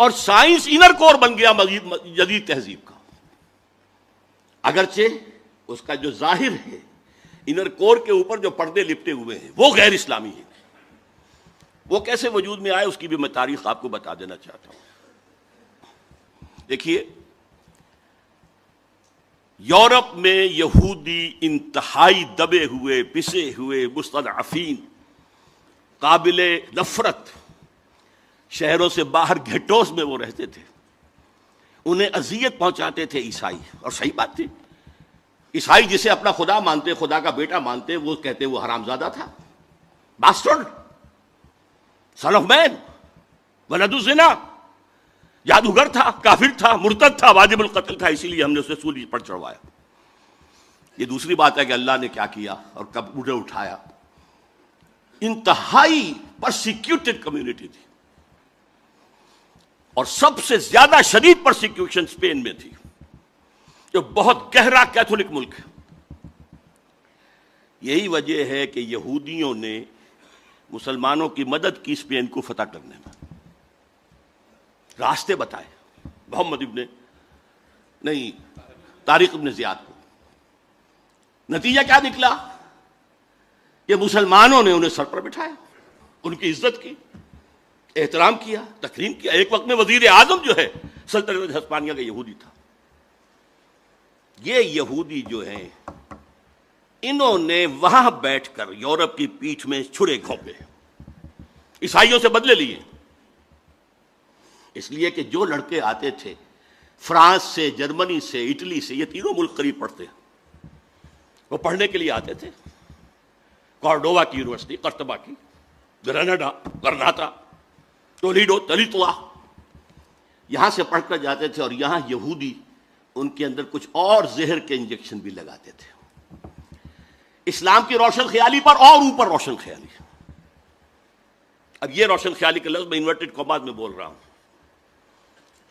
اور science inner کور بن گیا جدید تہذیب کا، اگرچہ اس کا جو ظاہر ہے انر کور کے اوپر جو پردے لپٹے ہوئے ہیں وہ غیر اسلامی ہیں۔ وہ کیسے وجود میں آئے اس کی بھی میں تاریخ آپ کو بتا دینا چاہتا ہوں۔ دیکھیے، یورپ میں یہودی انتہائی دبے ہوئے، پسے ہوئے، مستضعفین، قابل نفرت، شہروں سے باہر گھٹوس میں وہ رہتے تھے، انہیں اذیت پہنچاتے تھے عیسائی، اور صحیح بات تھی۔ عیسائی جسے اپنا خدا مانتے، خدا کا بیٹا مانتے، وہ کہتے وہ حرامزادہ تھا، باسٹرڈ، سن آف مین، ولد الزنا، جادوگر تھا، کافر تھا، مرتد تھا، واجب القتل تھا، اسی لیے ہم نے اسے سولی پر چڑھوایا۔ یہ دوسری بات ہے کہ اللہ نے کیا کیا اور کب انہیں اٹھایا۔ انتہائی پرسیکیوٹڈ کمیونٹی تھی، اور سب سے زیادہ شدید پرسیکیوشن اسپین میں تھی، جو بہت گہرا کیتھولک ملک ہے۔ یہی وجہ ہے کہ یہودیوں نے مسلمانوں کی مدد کی اسپین کو فتح کرنے میں، راستے بتائے طارق ابن زیاد کو۔ نتیجہ کیا نکلا کہ مسلمانوں نے انہیں سر پر بٹھایا، ان کی عزت کی، احترام کیا، تکریم کیا۔ ایک وقت میں وزیر اعظم جو ہے سلطنت ہسپانیہ کا یہودی تھا۔ یہ یہودی جو ہیں انہوں نے وہاں بیٹھ کر یورپ کی پیٹھ میں چھڑے گھونپے، عیسائیوں سے بدلے لیے، اس لیے کہ جو لڑکے آتے تھے فرانس سے، جرمنی سے، اٹلی سے، یہ تینوں ملک قریب پڑتے ہیں، وہ پڑھنے کے لیے آتے تھے، کارڈووا کی یونیورسٹی، قرطبہ کی، گرناڈا، کرناٹا، ٹولیڈو، تلیتوا، یہاں سے پڑھ کر جاتے تھے، اور یہاں یہودی ان کے اندر کچھ اور زہر کے انجیکشن بھی لگاتے تھے، اسلام کی روشن خیالی پر اور اوپر روشن خیالی۔ اب یہ روشن خیالی کا لفظ میں انورٹڈ کاماز میں بول رہا ہوں۔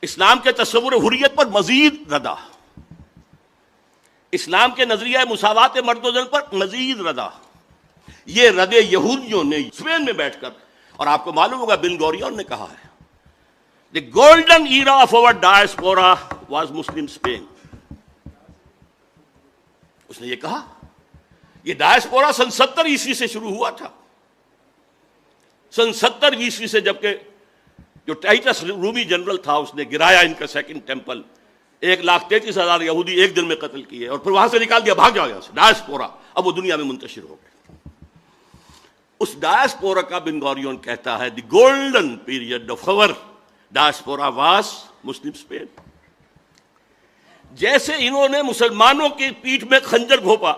اسلام کے تصور حریت پر مزید ردا، اسلام کے نظریہ مساوات مرد و زن پر مزید ردا، یہ ردے یہودیوں نے اسپین میں بیٹھ کر، اور آپ کو معلوم ہوگا بن گورین نے کہا ہے The golden era of our diaspora was Muslim Spain۔ اس نے یہ کہا، یہ ڈائسپورا سن 70 عیسوی سے شروع ہوا تھا، سن 70 عیسوی سے، جبکہ جو ٹائٹس رومی جنرل تھا اس نے گرایا ان کا سیکنڈ ٹیمپل، 1,33,000 یہودی ایک دن میں قتل کیے، اور پھر وہاں سے نکال دیا، بھاگ جاؤ یہاں سے، ڈائسپورا، اب وہ دنیا میں منتشر ہو گئے۔ اس ڈائسپورا کا بن گورین کہتا ہے the golden period of our diaspora was Muslim Spain. جیسے انہوں نے مسلمانوں کی پیٹھ میں خنجر گھونپا،